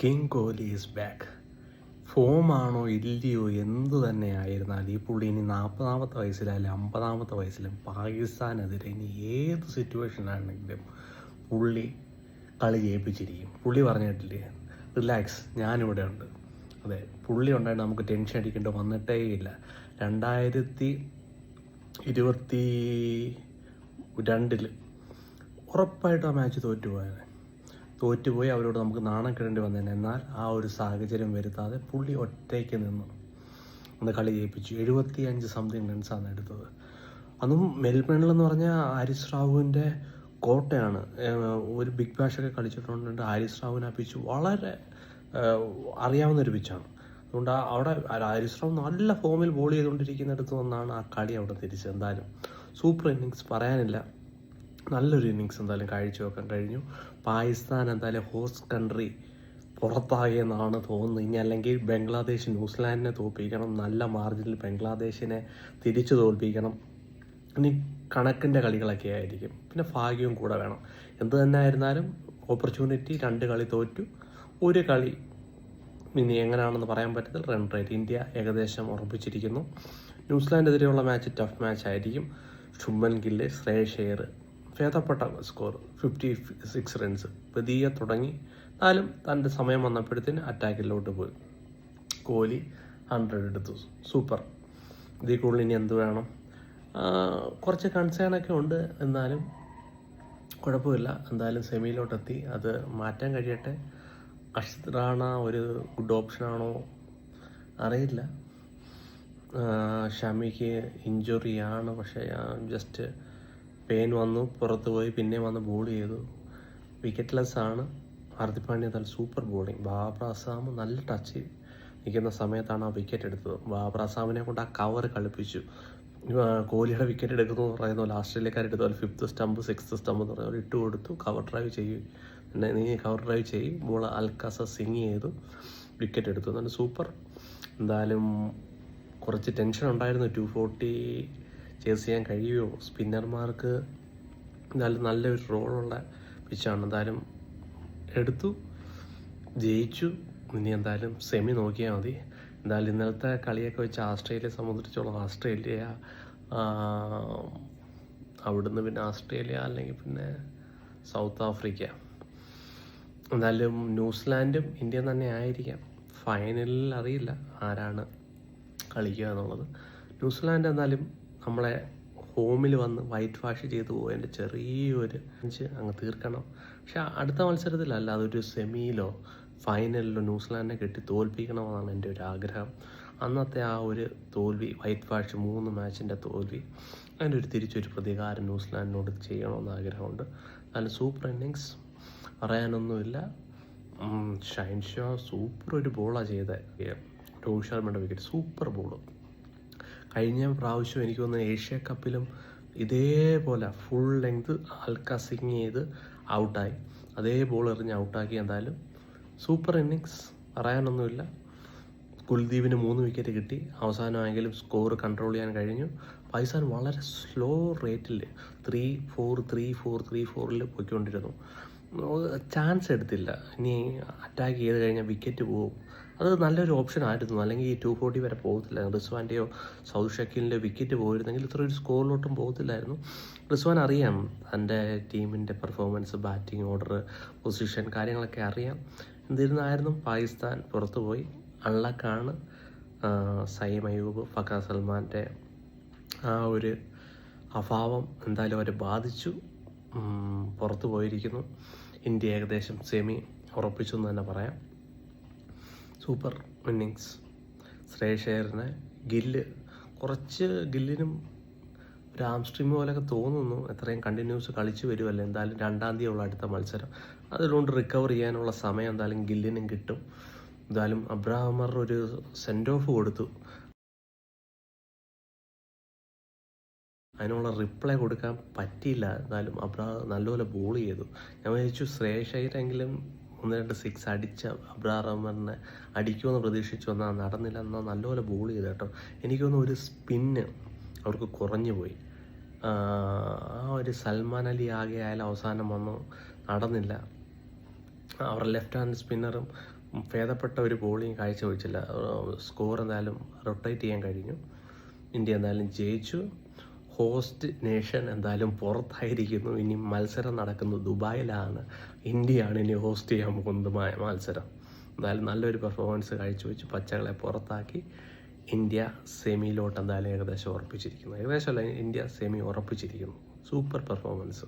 King Kohli is back. ഫോമാണോ ഇല്ലയോ എന്തു തന്നെ ആയിരുന്നാൽ ഈ പുള്ളി ഇനി 40-ാമത്തെ വയസ്സിലായാലും 50-ാമത്തെ വയസ്സിലും പാകിസ്ഥാനെതിരെ ഇനി ഏത് സിറ്റുവേഷനാണെങ്കിലും പുള്ളി കളി ജയിപ്പിച്ചിരിക്കും. പുള്ളി പറഞ്ഞിട്ടില്ലേ, റിലാക്സ്, ഞാനിവിടെ ഉണ്ട്. അതെ, പുള്ളി ഉണ്ടായിട്ട് നമുക്ക് ടെൻഷൻ അടിക്കേണ്ടി വന്നിട്ടേ ഇല്ല. 2022 ഉറപ്പായിട്ടും ആ മാച്ച് തോറ്റുപോയി അവരോട് നമുക്ക് നാണം കിടേണ്ടി വന്നേനെ. എന്നാൽ ആ ഒരു സാഹചര്യം വരുത്താതെ പുള്ളി ഒറ്റയ്ക്ക് നിന്ന് അന്ന് കളി ജയിപ്പിച്ചു. 75 സംതിങ് റൺസാണ് എടുത്തത്. അതും മെൽബണിലെന്ന് പറഞ്ഞാൽ ഹാരിസ് റാവുവിൻ്റെ കോട്ടയാണ്. ഒരു ബിഗ് ബാഷൊക്കെ കളിച്ചിട്ടുണ്ട്. ഹാരിസ് റാവുവിനെ ആ പിച്ച് വളരെ അറിയാവുന്നൊരു പിച്ചാണ്. അതുകൊണ്ട് അവിടെ ഹാരിസ് റാവു നല്ല ഫോമിൽ ബോൾ ചെയ്തുകൊണ്ടിരിക്കുന്നിടത്ത് വന്നാണ് ആ കളി അവിടെ തിരിച്ചത്. എന്തായാലും സൂപ്പർ ഇന്നിങ്സ്, പറയാനില്ല. നല്ലൊരു ഇന്നിങ്സ് എന്തായാലും കാഴ്ചവെക്കാൻ കഴിഞ്ഞു. പാകിസ്ഥാൻ എന്തായാലും ഹോസ്റ്റ് കൺട്രി പുറത്തായെന്നാണ് തോന്നുന്നത്. ഇനി അല്ലെങ്കിൽ ബംഗ്ലാദേശ് ന്യൂസിലാൻഡിനെ തോൽപ്പിക്കണം, നല്ല മാർജിനിൽ ബംഗ്ലാദേശിനെ തിരിച്ചു തോൽപ്പിക്കണം. ഇനി കണക്കിൻ്റെ കളികളൊക്കെ ആയിരിക്കും, പിന്നെ ഭാഗ്യവും കൂടെ വേണം. എന്ത് തന്നെ ആയിരുന്നാലും ഓപ്പർച്യൂണിറ്റി, 2 കളി തോറ്റു, 1 കളി ഇനി എങ്ങനെയാണെന്ന് പറയാൻ പറ്റത്തില്ല. റൺ റേറ്റ് ഇന്ത്യ ഏകദേശം ഉറപ്പിച്ചിരിക്കുന്നു. ന്യൂസിലാൻഡിനെതിരെയുള്ള മാച്ച് ടഫ് മാച്ച് ആയിരിക്കും. ശുഭ്മൻ ഗില്ല്, ശ്രേയസ് അയ്യർ ഭേദപ്പെട്ട സ്കോർ 56 റൺസ് പതിയെ തുടങ്ങി. എന്നാലും തൻ്റെ സമയം വന്നപ്പോഴത്തേന് അറ്റാക്കിലോട്ട് പോയി. കോഹ്ലി 100 എടുത്തു. സൂപ്പർ. ഇതിൽ കൂടുതൽ ഇനി എന്ത് വേണം? കുറച്ച് കൺസേണൊക്കെ ഉണ്ട്, എന്നാലും കുഴപ്പമില്ല. എന്തായാലും സെമിയിലോട്ടെത്തി, അത് മാറ്റാൻ കഴിയട്ടെ. അർഷദ് റാണ ഒരു ഗുഡ് ഓപ്ഷനാണോ അറിയില്ല. ഷമിക്ക് ഇഞ്ചുറിയാണ്, പക്ഷേ ജസ്റ്റ് പെയിൻ വന്നു, പുറത്ത് പോയി, പിന്നെ വന്ന് ബോൾ ചെയ്തു. വിക്കറ്റ്ലെസ് ആണ്. ഹാർദിക് പാണ്ഡ്യ നല്ല സൂപ്പർ ബോളിങ്. ബാബർ അസാം നല്ല ടച്ച് നിൽക്കുന്ന സമയത്താണ് ആ വിക്കറ്റ് എടുത്തത്. ബാബർ അസാമിനെ കൊണ്ട് ആ കവർ കളിപ്പിച്ചു. കോഹ്ലിയുടെ വിക്കറ്റ് എടുക്കുന്നു പറയുന്ന പോലെ ആസ്ട്രേലിയക്കാരെടുത്ത പോലെ 5th സ്റ്റമ്പ് 6th സ്റ്റമ്പ് എന്ന് പറയുന്നത് ഇട്ട് കൊടുത്തു. കവർ ഡ്രൈവ് ചെയ്യും, നീ കവർ ഡ്രൈവ് ചെയ്യും, ബോൾ അൽക്കാസ സ്വിങ് ചെയ്തു, വിക്കറ്റ് എടുത്തു. നല്ല സൂപ്പർ. എന്തായാലും കുറച്ച് ടെൻഷൻ ഉണ്ടായിരുന്നു, 240 ചേസ് ചെയ്യാൻ കഴിയുമോ സ്പിന്നർമാർക്ക്. എന്തായാലും നല്ലൊരു റോളുള്ള പിച്ചാണ്. എന്തായാലും എടുത്തു, ജയിച്ചു. ഇനി എന്തായാലും സെമി നോക്കിയാൽ മതി. എന്തായാലും ഇന്നലത്തെ കളിയൊക്കെ വെച്ച് ആസ്ട്രേലിയയെ സംബന്ധിച്ചോളം ആസ്ട്രേലിയ അവിടുന്ന് പിന്നെ ആസ്ട്രേലിയ അല്ലെങ്കിൽ പിന്നെ സൗത്ത് ആഫ്രിക്ക, എന്തായാലും ന്യൂസിലാൻഡും ഇന്ത്യയും തന്നെ ആയിരിക്കാം ഫൈനലിൽ. അറിയില്ല ആരാണ് കളിക്കുക എന്നുള്ളത്. ന്യൂസിലാൻഡ് എന്തായാലും നമ്മളെ ഹോമിൽ വന്ന് വൈറ്റ് വാഷ് ചെയ്ത് പോയതിൻ്റെ ചെറിയൊരു അങ്ങ് തീർക്കണം. പക്ഷെ അടുത്ത മത്സരത്തിലല്ല, അതൊരു സെമിയിലോ ഫൈനലിലോ ന്യൂസിലാൻഡിനെ കെട്ടി തോൽപ്പിക്കണമെന്നാണ് എൻ്റെ ഒരു ആഗ്രഹം. അന്നത്തെ ആ ഒരു തോൽവി, വൈറ്റ് വാഷ് 3 മാച്ചിൻ്റെ തോൽവി, അതിൻ്റെ ഒരു തിരിച്ചൊരു പ്രതികാരം ന്യൂസിലാൻഡിനോട് ചെയ്യണമെന്ന് ആഗ്രഹമുണ്ട്. നല്ല സൂപ്പർ ഇന്നിങ്സ്, പറയാനൊന്നുമില്ല. ഷൈൻ ഷാ സൂപ്പർ ഒരു ബോളാണ് ചെയ്തത്. രോഹിത് ശർമ്മയുടെ വിക്കറ്റ് സൂപ്പർ ബോള്. കഴിഞ്ഞ പ്രാവശ്യം എനിക്ക് തോന്നുന്നു ഏഷ്യ കപ്പിലും ഇതേപോലെ ഫുൾ ലെങ്ത് ഹൽക്ക സ്വിങ് ചെയ്ത് ഔട്ടായി. അതേ ബോൾ എറിഞ്ഞ് ഔട്ടാക്കി. എന്തായാലും സൂപ്പർ ഇന്നിങ്സ്, പറയാനൊന്നുമില്ല. കുൽദീപിന് 3 വിക്കറ്റ് കിട്ടി. അവസാനമായെങ്കിലും സ്കോർ കൺട്രോൾ ചെയ്യാൻ കഴിഞ്ഞു. പാകിസ്ഥാൻ വളരെ സ്ലോ റേറ്റിൽ 3-4 പോയിക്കൊണ്ടിരുന്നു. ചാൻസ് എടുത്തില്ല. ഇനി അറ്റാക്ക് ചെയ്ത് കഴിഞ്ഞാൽ വിക്കറ്റ് പോകും. അത് നല്ലൊരു ഓപ്ഷൻ ആയിരുന്നു, അല്ലെങ്കിൽ ഈ 240 വരെ പോകത്തില്ല. റിസ്വാൻ്റെയോ സൗദ് ഷക്കീലിൻ്റെ വിക്കറ്റ് പോയിരുന്നെങ്കിൽ ഇത്ര ഒരു സ്കോറിലോട്ടും പോകത്തില്ലായിരുന്നു. റിസ്വാൻ അറിയാം തൻ്റെ ടീമിൻ്റെ പെർഫോമൻസ്, ബാറ്റിംഗ് ഓർഡർ, പൊസിഷൻ, കാര്യങ്ങളൊക്കെ അറിയാം. എന്നിരുന്നായിരുന്നു പാകിസ്ഥാൻ പുറത്തു പോയി. അൺലക്കാണ്. സൈം അയ്യൂബ്, ഫഖർ സൽമാൻ്റെ ആ ഒരു അഭാവം എന്തായാലും അവരെ ബാധിച്ചു. പുറത്തു പോയിരിക്കുന്നു. ഇന്ത്യ ഏകദേശം സെമി ഉറപ്പിച്ചു എന്ന് തന്നെ പറയാം. Super innings. ശ്രേയസ് അയ്യറിനെ ഗില്ലിനും ഒരു ആംസ്ട്രിങ് പോലെയൊക്കെ തോന്നുന്നു. എത്രയും കണ്ടിന്യൂസ് കളിച്ച് വരുമല്ലോ. എന്തായാലും 2-ാം തീയതി ഉള്ള അടുത്ത മത്സരം, അതുകൊണ്ട് റിക്കവർ ചെയ്യാനുള്ള സമയം എന്തായാലും ഗില്ലിനും കിട്ടും. എന്തായാലും അബ്രാഹമർ ഒരു സെൻഡ് ഓഫ് കൊടുത്തു, അതിനുള്ള റിപ്ലൈ കൊടുക്കാൻ പറ്റിയില്ല. എന്നാലും നല്ലപോലെ ബോൾ ചെയ്തു. ഞാൻ വിചാരിച്ചു ശ്രേയസ് അയ്യരെങ്കിലും 1-2 6 അടിച്ച അബ്രാഹമറിനെ അടിക്കുമെന്ന് പ്രതീക്ഷിച്ചു. എന്നാൽ നടന്നില്ല. എന്നാൽ നല്ലപോലെ ബോൾ ചെയ്തു കേട്ടോ. എനിക്കൊന്ന് ഒരു സ്പിന്ന് അവർക്ക് കുറഞ്ഞു പോയി. ആ ഒരു സൽമാൻ അലി ആകെ ആയാലും അവസാനം വന്നു, നടന്നില്ല. അവരുടെ ലെഫ്റ്റ് ഹാൻഡ് സ്പിന്നറും ഭേദപ്പെട്ട ഒരു ബോളിംഗ് കാഴ്ചവെച്ചില്ല. സ്കോർ എന്തായാലും റൊട്ടേറ്റ് ചെയ്യാൻ കഴിഞ്ഞു. ഇന്ത്യ എന്തായാലും ജയിച്ചു. ഹോസ്റ്റ് നേഷൻ എന്തായാലും പുറത്തായിരിക്കുന്നു. ഇനി മത്സരം നടക്കുന്നത് ദുബായിലാണ്. ഇന്ത്യയാണ് ഇനി ഹോസ്റ്റ് ചെയ്യാൻ പോകുന്നത് മത്സരം. എന്തായാലും നല്ലൊരു പെർഫോമൻസ് കാഴ്ചവെച്ച് പച്ചകളെ പുറത്താക്കി ഇന്ത്യ സെമിയിലോട്ട് എന്തായാലും ഏകദേശം ഉറപ്പിച്ചിരിക്കുന്നു. ഏകദേശമല്ല, ഇന്ത്യ സെമി ഉറപ്പിച്ചിരിക്കുന്നു. Super performance.